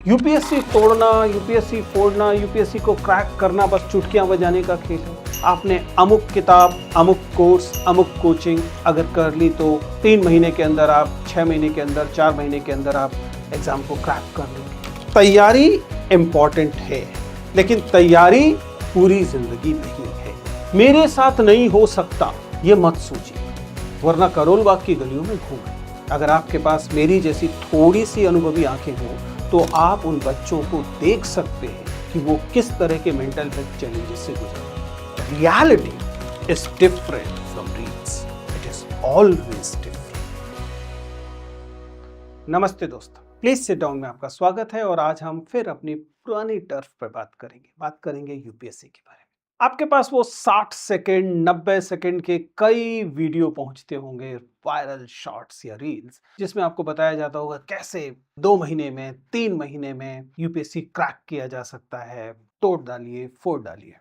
UPSC तोड़ना, UPSC फोड़ना, UPSC को crack करना बस चुटकियां बजाने का खेल है। आपने अमुक किताब, अमुक कोर्स, अमुक कोचिंग अगर कर ली तो 3 महीने के अंदर आप, 6 महीने के अंदर, 4 महीने के अंदर आप एग्जाम को क्रैक कर लेंगे। तैयारी इंपॉर्टेंट है, लेकिन तैयारी पूरी जिंदगी नहीं है। मेरे साथ नहीं हो सकता ये मत सोचिए, वरना करोल बाग की गलियों में घूमें। अगर आपके पास मेरी जैसी थोड़ी सी अनुभवी आंखें हो तो आप उन बच्चों को देख सकते हैं कि वो किस तरह के मेंटल हेल्थ चैलेंजेस से गुजर। Reality is different from reels, it is always different. नमस्ते दोस्तों, प्लीज सिट डाउन में आपका स्वागत है और आज हम फिर अपनी पुरानी टर्फ पर बात करेंगे यूपीएससी के बारे में। आपके पास वो 60 सेकंड 90 सेकंड के कई वीडियो पहुंचते होंगे, वायरल शॉर्ट्स या रील्स, जिसमें आपको बताया जाता होगा कैसे 2 महीने में, 3 महीने में यूपीएससी क्रैक किया जा सकता है। तोड़ डालिए, फोड़ डालिए।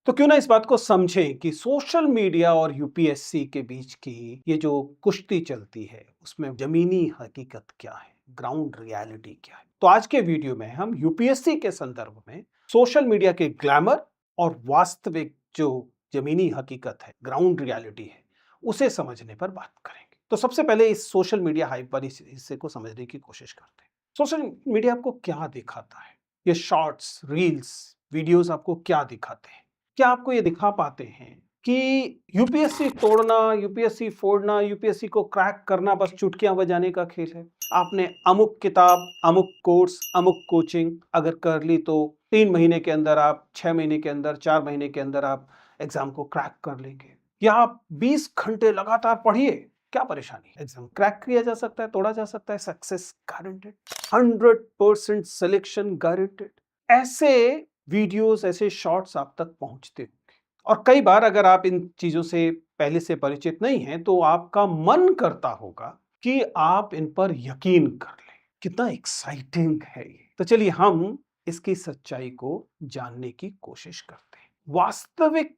तो क्यों ना इस बात को समझें कि सोशल मीडिया और यूपीएससी के बीच की ये जो कुश्ती चलती है उसमें जमीनी हकीकत क्या है, ग्राउंड रियलिटी क्या है। तो आज के वीडियो में हम यूपीएससी के संदर्भ में सोशल मीडिया के ग्लैमर और वास्तविक जो जमीनी हकीकत है, ग्राउंड रियलिटी है, उसे समझने पर बात करेंगे। तो सबसे पहले इस सोशल मीडिया हाइप वाले हिस्से को समझने की कोशिश करते हैं। सोशल मीडिया आपको क्या दिखाता है? ये शॉर्ट्स, रील्स, वीडियोस आपको क्या दिखाते हैं? क्या आपको ये दिखा पाते हैं कि यूपीएससी तोड़ना, यूपीएससी फोड़ना, यूपीएससी को क्रैक करना बस चुटकियां बजाने का खेल है? आपने अमुक किताब, अमुक कोर्स, अमुक कोचिंग अगर कर ली तो 3 महीने के अंदर आप, 6 महीने के अंदर, 4 महीने के अंदर आप एग्जाम को क्रैक कर लेंगे। या आप 20 घंटे लगातार पढ़िए, क्या परेशानी है? एग्जाम क्रैक किया जा सकता है, तोड़ा जा सकता है, सक्सेस गारंटेड, 100% सिलेक्शन गारंटेड। ऐसे वीडियोस, ऐसे शॉर्ट्स आप तक पहुंचते होंगे और कई बार अगर आप इन चीजों से पहले से परिचित नहीं हैं तो आपका मन करता होगा कि आप इन पर यकीन कर लें। कितना एक्साइटिंग है ये। तो चलिए हम इसकी सच्चाई को जानने की कोशिश करते हैं। वास्तविक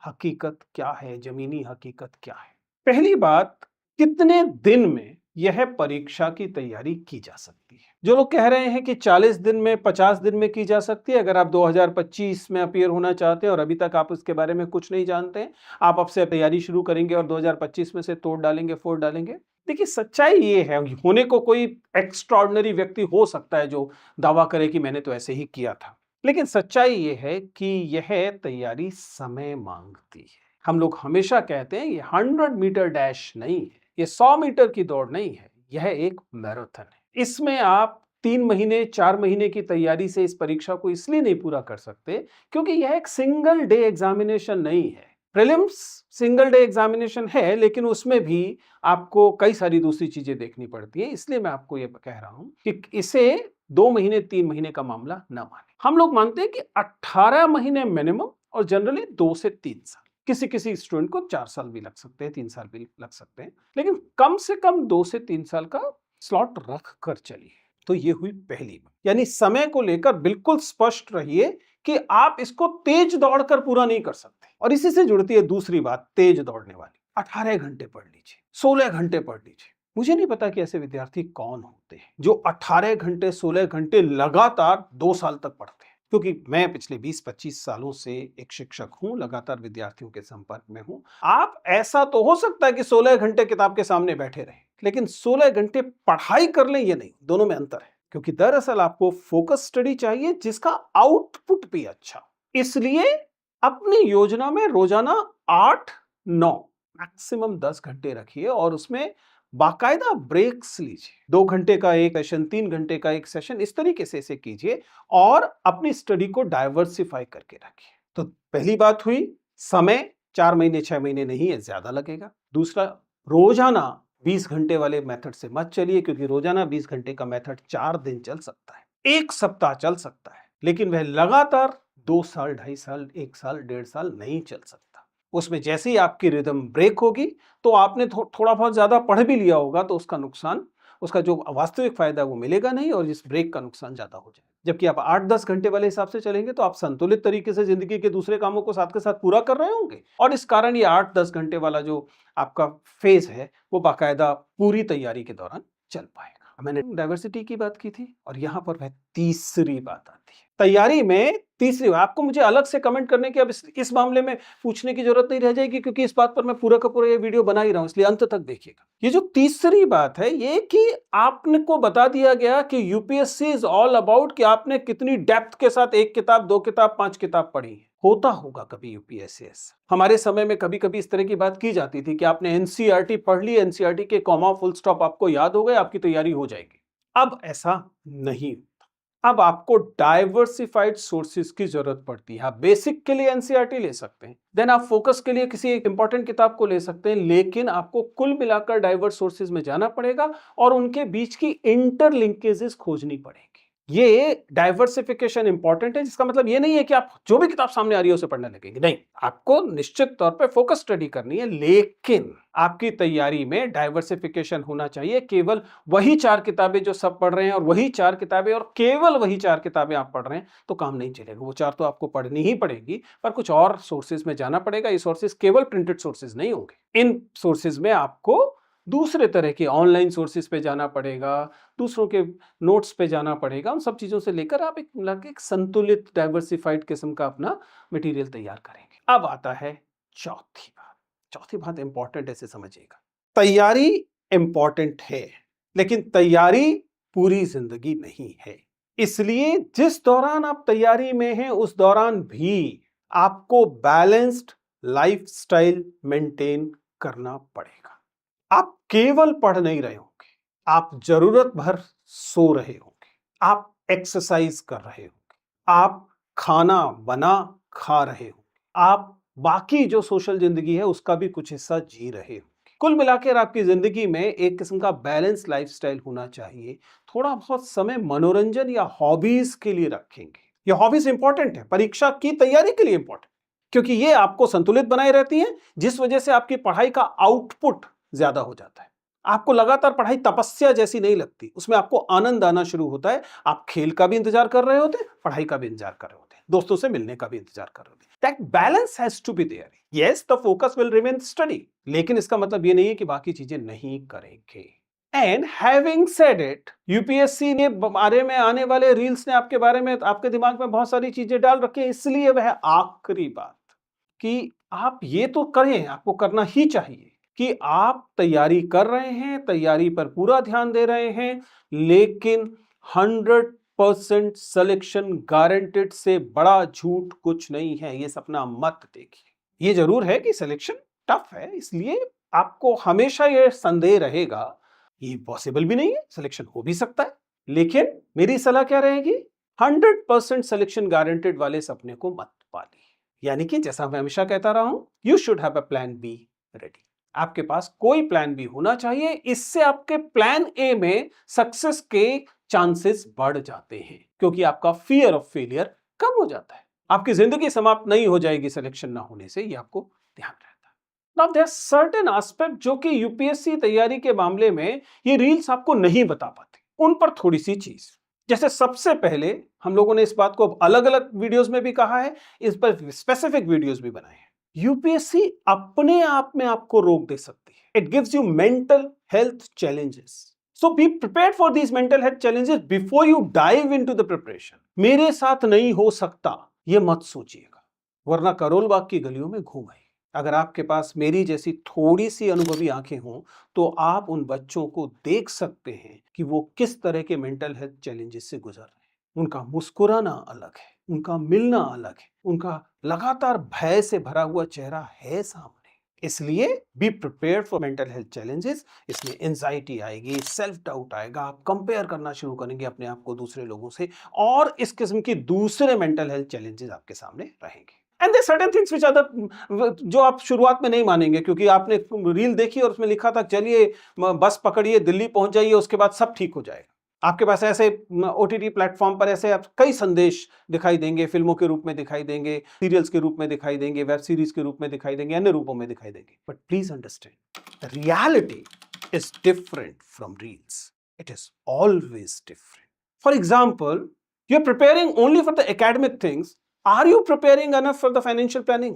हकीकत क्या है, जमीनी हकीकत क्या है? पहली बात, कितने दिन में यह परीक्षा की तैयारी की जा सकती है? जो लोग कह रहे हैं कि 40 दिन में, 50 दिन में की जा सकती है, अगर आप 2025 में अपीयर होना चाहते हैं और अभी तक आप उसके बारे में कुछ नहीं जानते हैं, आप अब से तैयारी शुरू करेंगे और 2025 में से तोड़ डालेंगे, फोड़ डालेंगे। देखिए, सच्चाई ये है, होने को कोई एक्स्ट्राऑर्डिनरी व्यक्ति हो सकता है जो दावा करे कि मैंने तो ऐसे ही किया था, लेकिन सच्चाई ये है कि यह तैयारी समय मांगती है। हम लोग हमेशा कहते हैं ये 100 मीटर डैश नहीं है, ये 100 मीटर की दौड़ नहीं है, यह एक मैराथन है। इसमें आप 3 महीने, 4 महीने की तैयारी से इस परीक्षा को इसलिए नहीं पूरा कर सकते क्योंकि यह एक सिंगल डे एग्जामिनेशन नहीं है। प्रीलिम्स सिंगल डे एग्जामिनेशन है, लेकिन उसमें भी आपको कई सारी दूसरी चीजें देखनी पड़ती है। इसलिए मैं आपको ये कह रहा हूं कि इसे 2 महीने, 3 महीने का मामला ना माने। हम लोग मानते हैं कि 18 महीने मिनिमम और जनरली 2 से 3 साल। किसी किसी स्टूडेंट को 4 साल भी लग सकते हैं, 3 साल भी लग सकते हैं, लेकिन कम से कम 2 से 3 साल का स्लॉट रख कर चलिए। तो ये हुई पहली बात, यानी समय को लेकर बिल्कुल स्पष्ट रहिए कि आप इसको तेज दौड़कर पूरा नहीं कर सकते। और इसी से जुड़ती है दूसरी बात, तेज दौड़ने वाली। 18 घंटे पढ़ लीजिए, 16 घंटे पढ़ लीजिए। मुझे नहीं पता कि ऐसे विद्यार्थी कौन होते हैं जो 18 घंटे, 16 घंटे लगातार 2 साल तक पढ़ते हैं, क्योंकि मैं पिछले 20-25 सालों से एक शिक्षक हूं, लगातार विद्यार्थियों के संपर्क में हूं। आप, ऐसा तो हो सकता है कि 16 घंटे किताब के सामने बैठे रहें, लेकिन 16 घंटे पढ़ाई कर लें, ये नहीं। दोनों में अंतर है, क्योंकि दरअसल आपको फोकस स्टडी चाहिए जिसका आउटपुट भी अच्छा। इसलिए अपनी योजना में रोजाना 8-9 मैक्सिमम 10 घंटे रखिए और उसमें बाकायदा ब्रेक्स लीजिए। 2 घंटे का एक सेशन, 3 घंटे का एक सेशन, इस तरीके से इसे कीजिए और अपनी स्टडी को डाइवर्सिफाई करके रखिए। तो पहली बात हुई, समय 4 महीने, 6 महीने नहीं है, ज्यादा लगेगा। दूसरा, रोजाना 20 घंटे वाले मेथड से मत चलिए, क्योंकि रोजाना 20 घंटे का मेथड 4 दिन चल सकता है, 1 सप्ताह चल सकता है, लेकिन वह लगातार 2 साल, 2.5 साल, 1 साल, 1.5 साल नहीं चल सकता। उसमें जैसे ही आपकी रिदम ब्रेक होगी तो आपने थोड़ा बहुत ज्यादा पढ़ भी लिया होगा तो उसका नुकसान, उसका जो वास्तविक फायदा वो मिलेगा नहीं और इस ब्रेक का नुकसान ज्यादा हो जाएगा। जबकि आप 8-10 घंटे वाले हिसाब से चलेंगे तो आप संतुलित तरीके से जिंदगी के दूसरे कामों को साथ के साथ पूरा कर रहे होंगे और इस कारण ये 8-10 घंटे वाला जो आपका फेज है वो बाकायदा पूरी तैयारी के दौरान चल पाएगा। मैंने डाइवर्सिटी की बात की थी और यहाँ पर वह तीसरी बात आती है। तैयारी में तीसरी बात, आपको मुझे अलग से कमेंट करने की अब इस मामले में पूछने की जरूरत नहीं रह जाएगी, क्योंकि इस बात पर मैं पूरा का पूरा ये वीडियो बना ही रहा हूं, इसलिए अंत तक देखिएगा। ये जो तीसरी बात है ये कि आपने को बता दिया गया कि यूपीएससी इज ऑल अबाउट कि आपने कितनी डेप्थ के साथ 1 किताब, 2 किताब, 5 किताब पढ़ी है। होता होगा कभी यूपीएससी ऐसा। हमारे समय में कभी कभी इस तरह की बात की जाती थी कि आपने एनसीईआरटी पढ़ ली, एनसीईआरटी के कॉमा फुल स्टॉप आपको याद हो गए, आपकी तैयारी हो जाएगी। अब ऐसा नहीं होता। अब आपको डाइवर्सिफाइड सोर्सेज की जरूरत पड़ती है। आप बेसिक के लिए एनसीईआरटी ले सकते हैं, देन आप फोकस के लिए किसी एक इंपॉर्टेंट किताब को ले सकते हैं, लेकिन आपको कुल मिलाकर डाइवर्स सोर्सेज में जाना पड़ेगा और उनके बीच की इंटरलिंकेजेस खोजनी पड़ेगी। ये डाइवर्सिफिकेशन इंपॉर्टेंट है, जिसका मतलब ये नहीं है कि आप जो भी किताब सामने आ रही है उसे पढ़ने लगेंगे, नहीं। आपको निश्चित तौर पे फोकस स्टडी करनी है, लेकिन आपकी तैयारी में डाइवर्सिफिकेशन होना चाहिए। केवल वही 4 किताबें जो सब पढ़ रहे हैं और वही 4 किताबें और केवल वही 4 किताबें आप पढ़ रहे हैं तो काम नहीं चलेगा। वो 4 तो आपको पढ़नी ही पड़ेगी, पर कुछ और सोर्सेज में जाना पड़ेगा। ये सोर्सेज केवल प्रिंटेड सोर्सेज नहीं होंगे। इन सोर्सेज में आपको दूसरे तरह के ऑनलाइन सोर्सेज पे जाना पड़ेगा, दूसरों के नोट्स पे जाना पड़ेगा। उन सब चीजों से लेकर आप एक संतुलित डाइवर्सिफाइड किस्म का अपना मटेरियल तैयार करेंगे। अब आता है चौथी बात। चौथी बात इंपॉर्टेंट ऐसे समझिएगा। तैयारी इंपॉर्टेंट है, लेकिन तैयारी पूरी जिंदगी नहीं है। इसलिए जिस दौरान आप तैयारी में हैं उस दौरान भी आपको बैलेंस्ड लाइफस्टाइल मेंटेन करना पड़ेगा। आप केवल पढ़ नहीं रहे होंगे, आप जरूरत भर सो रहे होंगे, आप एक्सरसाइज कर रहे होंगे, आप खाना बना खा रहे होंगे, आप बाकी जो सोशल जिंदगी है उसका भी कुछ हिस्सा जी रहे होंगे। कुल मिलाकर आपकी जिंदगी में एक किस्म का बैलेंस लाइफस्टाइल होना चाहिए। थोड़ा बहुत समय मनोरंजन या हॉबीज के लिए रखेंगे। ये हॉबीज इंपॉर्टेंट है, परीक्षा की तैयारी के लिए इंपॉर्टेंट, क्योंकि ये आपको संतुलित बनाए रहती हैं, जिस वजह से आपकी पढ़ाई का आउटपुट ज्यादा हो जाता है। आपको लगातार पढ़ाई तपस्या जैसी नहीं लगती, उसमें आपको आनंद आना शुरू होता है। आप खेल का भी इंतजार कर रहे होते हैं, पढ़ाई का भी इंतजार कर रहे होते हैं, दोस्तों से मिलने का भी इंतजार कर रहे होते हैं। That balance has to be there. Yes, the focus will remain study, लेकिन इसका मतलब ये नहीं है कि बाकी चीजें नहीं करेंगे। And having said it, UPSC ने बारे में आने वाले रील्स ने आपके बारे में, आपके दिमाग में बहुत सारी चीजें डाल रखी है, इसलिए वह आखिरी बात कि आप ये तो करें, आपको करना ही चाहिए कि आप तैयारी कर रहे हैं, तैयारी पर पूरा ध्यान दे रहे हैं, लेकिन 100% सिलेक्शन गारंटेड से बड़ा झूठ कुछ नहीं है। ये सपना मत देखिए। ये जरूर है कि सिलेक्शन टफ है, इसलिए आपको हमेशा ये संदेह रहेगा, ये पॉसिबल भी नहीं है, सिलेक्शन हो भी सकता है। लेकिन मेरी सलाह क्या रहेगी, 100% सिलेक्शन गारंटेड वाले सपने को मत पालिए। यानी कि जैसा मैं हमेशा कहता रहा हूं, you should have a plan be ready. आपके पास कोई प्लान बी होना चाहिए। इससे आपके प्लान ए में सक्सेस के चांसेस बढ़ जाते हैं, क्योंकि आपका फियर ऑफ फेलियर कम हो जाता है। आपकी जिंदगी समाप्त नहीं हो जाएगी सिलेक्शन ना होने से, ये आपको ध्यान रहता है। Now there are certain aspect जो कि यूपीएससी तैयारी के मामले में ये रील्स आपको नहीं बता पाते, उन पर थोड़ी सी चीज। जैसे सबसे पहले हम लोगों ने इस बात को अलग अलग वीडियोस में भी कहा है, इस पर स्पेसिफिक वीडियोस भी बनाए हैं। यूपीएससी अपने आप में आपको रोक दे सकती है। It gives you mental health challenges, so be prepared for these mental health challenges before you dive into the preparation. मेरे साथ नहीं हो सकता ये मत सोचिएगा, वरना करोल बाग की गलियों में घूम आइए। अगर आपके पास मेरी जैसी थोड़ी सी अनुभवी आंखें हों तो आप उन बच्चों को देख सकते हैं कि वो किस तरह के मेंटल हेल्थ चैलेंजेस से गुजर रहे हैं। उनका मुस्कुराना अलग है, उनका मिलना अलग है, उनका लगातार भय से भरा हुआ चेहरा है सामने। इसलिए be prepared for mental health challenges. इसमें एंजाइटी आएगी, सेल्फ डाउट आएगा, आप कंपेयर करना शुरू करेंगे अपने आप को दूसरे लोगों से, और इस किस्म की दूसरे मेंटल हेल्थ चैलेंजेस आपके सामने रहेंगे। And there certain things which are जो आप शुरुआत में नहीं मानेंगे, क्योंकि आपने रील देखी और उसमें लिखा था चलिए बस पकड़िए दिल्ली पहुंच जाइए, उसके बाद सब ठीक हो जाएगा। आपके पास ऐसे ओटीटी प्लेटफॉर्म पर ऐसे कई संदेश दिखाई देंगे, फिल्मों के रूप में दिखाई देंगे, सीरियल्स के रूप में दिखाई देंगे, वेब सीरीज के रूप में दिखाई देंगे, अन्य रूपों में दिखाई देंगे। But please understand, reality is different from reels. It is always different. For example, you are preparing only for the academic things, are you preparing enough for the financial planning?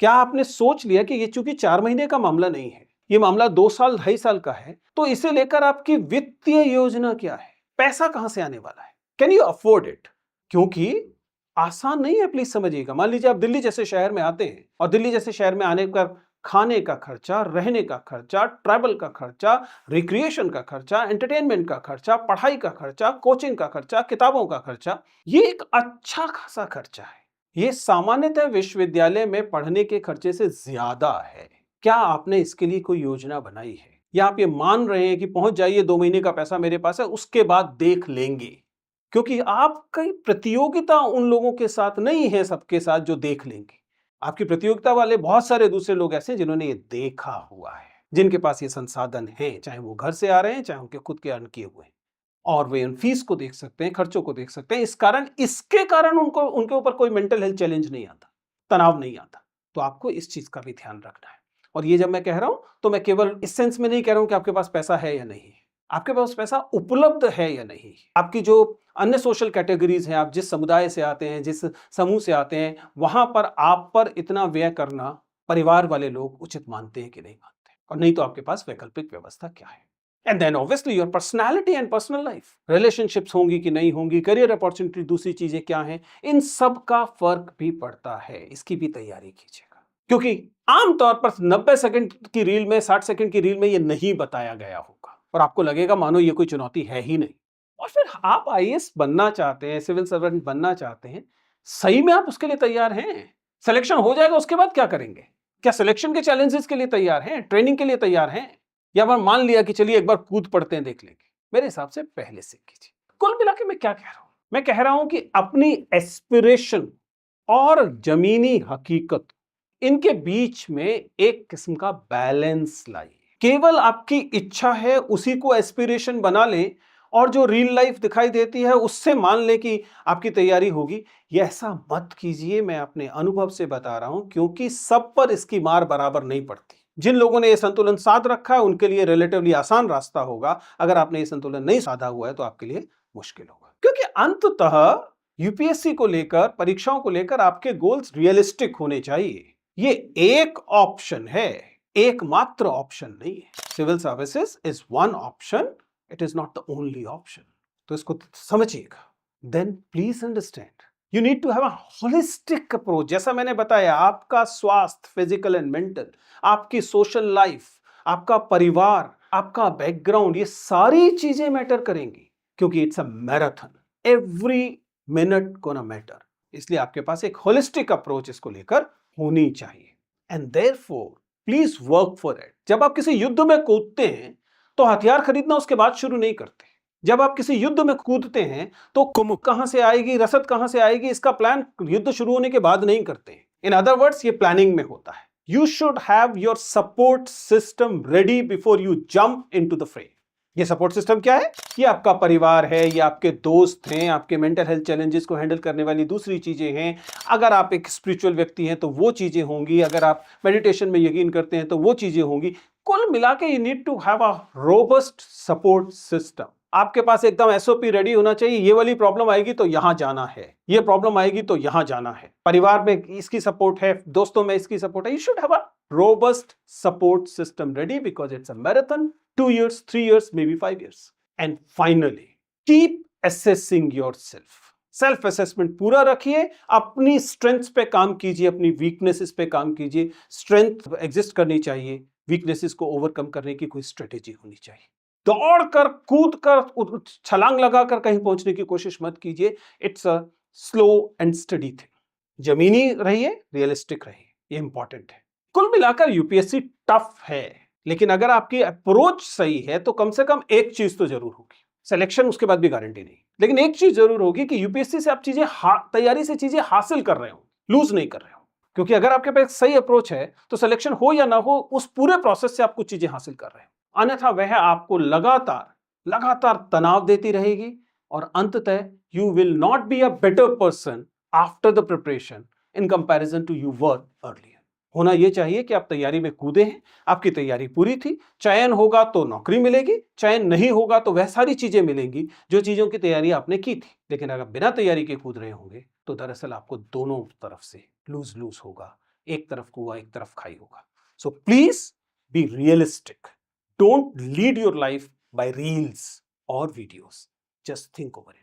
क्या आपने सोच लिया कि ये चूंकि 4 महीने का मामला नहीं है, ये मामला 2 साल 2.5 साल का है, तो इसे लेकर आपकी वित्तीय योजना क्या है? पैसा कहां से आने वाला है? Can you afford it? क्योंकि आसान नहीं है, प्लीज समझिएगा। मान लीजिए आप दिल्ली जैसे शहर में आते हैं और दिल्ली जैसे शहर में आने पर खाने का खर्चा, रहने का खर्चा, ट्रैवल का खर्चा, रिक्रिएशन का खर्चा, एंटरटेनमेंट का खर्चा, पढ़ाई का खर्चा, कोचिंग का खर्चा, किताबों का खर्चा, ये एक अच्छा खासा खर्चा है। ये सामान्यतः विश्वविद्यालय में पढ़ने के खर्चे से ज्यादा है। क्या आपने इसके लिए कोई योजना बनाई है, या आप ये मान रहे हैं कि पहुंच जाइए, 2 महीने का पैसा मेरे पास है, उसके बाद देख लेंगे? क्योंकि आपकी प्रतियोगिता उन लोगों के साथ नहीं है सबके साथ जो देख लेंगे। आपकी प्रतियोगिता वाले बहुत सारे दूसरे लोग ऐसे हैं जिन्होंने ये देखा हुआ है, जिनके पास ये संसाधन है, चाहे वो घर से आ रहे हैं, चाहे उनके खुद के अर्न किए हुए हैं, और वे उन फीस को देख सकते हैं, खर्चों को देख सकते हैं। इसके कारण उनको उनके ऊपर कोई मेंटल हेल्थ चैलेंज नहीं आता, तनाव नहीं आता। तो आपको इस चीज का भी ध्यान रखना है। और ये जब मैं कह रहा हूं तो मैं केवल इस सेंस में नहीं कह रहा हूं कि आपके पास पैसा है या नहीं है, आपके पास पैसा उपलब्ध है या नहीं। आपकी जो अन्य सोशल कैटेगरीज हैं, आप जिस समुदाय से आते हैं, जिस समूह से आते हैं, वहां पर आप पर इतना व्यय करना परिवार वाले लोग उचित मानते हैं कि नहीं मानते, और नहीं तो आपके पास वैकल्पिक व्यवस्था क्या है। And then obviously your personality and personal life, relationships होंगी कि नहीं होंगी, करियर अपॉर्चुनिटी, दूसरी चीजें क्या हैं, इन सब का फर्क भी पड़ता है। इसकी भी तैयारी कीजिएगा, क्योंकि आमतौर पर 90 सेकंड की रील में, 60 सेकंड की रील में ये नहीं बताया गया होगा, और आपको लगेगा मानो ये कोई चुनौती है ही नहीं। और फिर आप आईएएस बनना चाहते हैं, सिविल सर्वेंट बनना चाहते हैं, सही में आप उसके लिए तैयार हैं? सिलेक्शन हो जाएगा, उसके बाद क्या करेंगे? क्या सिलेक्शन के चैलेंजेस के लिए तैयार हैं, ट्रेनिंग के लिए तैयार हैं, या मान लिया कि चलिए एक बार कूद पड़ते हैं, देख लेंगे? मेरे हिसाब से पहले से कीजिए। कुल मिला के मैं क्या कह रहा हूं? मैं कह रहा हूं कि अपनी एस्पिरेशन और जमीनी हकीकत, इनके बीच में एक किस्म का बैलेंस लाइए। केवल आपकी इच्छा है उसी को एस्पिरेशन बना ले, और जो रियल लाइफ दिखाई देती है उससे मान ले कि आपकी तैयारी होगी। ये ऐसा मत कीजिए, मैं अपने अनुभव से बता रहा हूं, क्योंकि सब पर इसकी मार बराबर नहीं पड़ती। जिन लोगों ने ये संतुलन साध रखा है उनके लिए रिलेटिवली आसान रास्ता होगा। अगर आपने ये संतुलन नहीं साधा हुआ है तो आपके लिए मुश्किल होगा, क्योंकि अंततः यूपीएससी को लेकर, परीक्षाओं को लेकर आपके गोल्स रियलिस्टिक होने चाहिए। ये एक ऑप्शन है, एकमात्र ऑप्शन नहीं है। Civil services is one option, it is not the only option. तो इसको समझिएगा। Then please understand, you need to have a holistic approach. जैसा मैंने बताया, आपका स्वास्थ्य, फिजिकल एंड मेंटल, आपकी सोशल लाइफ, आपका परिवार, आपका बैकग्राउंड, ये सारी चीजें मैटर करेंगी, क्योंकि it's a marathon. Every minute gonna matter. इसलिए आपके पास एक होलिस्टिक अप्रोच इसको लेकर होनी चाहिए। And therefore please work for it. जब आप किसी युद्ध में कूदते हैं तो हथियार खरीदना उसके बाद शुरू नहीं करते। जब आप किसी युद्ध में कूदते हैं तो कुमुक कहां से आएगी, रसद कहां से आएगी, इसका प्लान युद्ध शुरू होने के बाद नहीं करते। इन अदर वर्ड्स, ये प्लानिंग में होता है। You should have your support system ready before you jump into the फ्रे। ये सपोर्ट सिस्टम क्या है? ये आपका परिवार है, ये आपके दोस्त हैं, आपके मेंटल हेल्थ चैलेंजेस को हैंडल करने वाली दूसरी चीजें हैं। अगर आप एक स्पिरिचुअल व्यक्ति हैं तो वो चीजें होंगी, अगर आप मेडिटेशन में यकीन करते हैं तो वो चीजें होंगी। कुल मिला के you need to have a robust support system. आपके पास एकदम एसओपी रेडी होना चाहिए। ये वाली प्रॉब्लम आएगी तो यहां जाना है, ये प्रॉब्लम आएगी तो यहां जाना है। परिवार में इसकी सपोर्ट है, दोस्तों में इसकी सपोर्ट है। You should have a robust support system ready, because it's a marathon, 2 years, 3 years, maybe 5 years. And finally, keep assessing yourself. Self assessment पूरा रखिए, अपनी स्ट्रेंथ्स पे काम कीजिए, अपनी वीकनेसेस पे काम कीजिए। स्ट्रेंथ एग्जिस्ट करनी चाहिए, वीकनेसेस को ओवरकम करने की कोई स्ट्रेटेजी होनी चाहिए। दौड़कर, कूदकर, छलांग लगाकर कहीं पहुंचने की कोशिश मत कीजिए। It's a slow and study thing. जमीनी रहिए, रियलिस्टिक रहिए, ये इंपॉर्टेंट है। कुल मिलाकर यूपीएससी टफ है, लेकिन अगर आपकी अप्रोच सही है तो कम से कम एक चीज तो जरूर होगी, सिलेक्शन उसके बाद भी गारंटी नहीं, लेकिन एक चीज जरूर होगी कि यूपीएससी से आप चीजें तैयारी से चीजें हासिल कर रहे हो, लूज नहीं कर रहे हो। क्योंकि अगर आपके पास सही अप्रोच है तो सिलेक्शन हो या ना हो, उस पूरे प्रोसेस से आप कुछ चीजें हासिल कर रहे हो। अन्यथा वह आपको लगातार तनाव देती रहेगी, और अंततः you will not be a better person after the preparation in comparison to you were earlier. होना यह चाहिए कि आप तैयारी में कूदे हैं, आपकी तैयारी पूरी थी, चयन होगा तो नौकरी मिलेगी, चयन नहीं होगा तो वह सारी चीजें मिलेंगी जो चीजों की तैयारी आपने की थी। लेकिन अगर बिना तैयारी के कूद रहे होंगे तो दरअसल आपको दोनों तरफ से लूज लूज होगा, एक तरफ कुआं एक तरफ खाई होगा। So please Be realistic. Don't lead your life by reels or videos. Just think over it.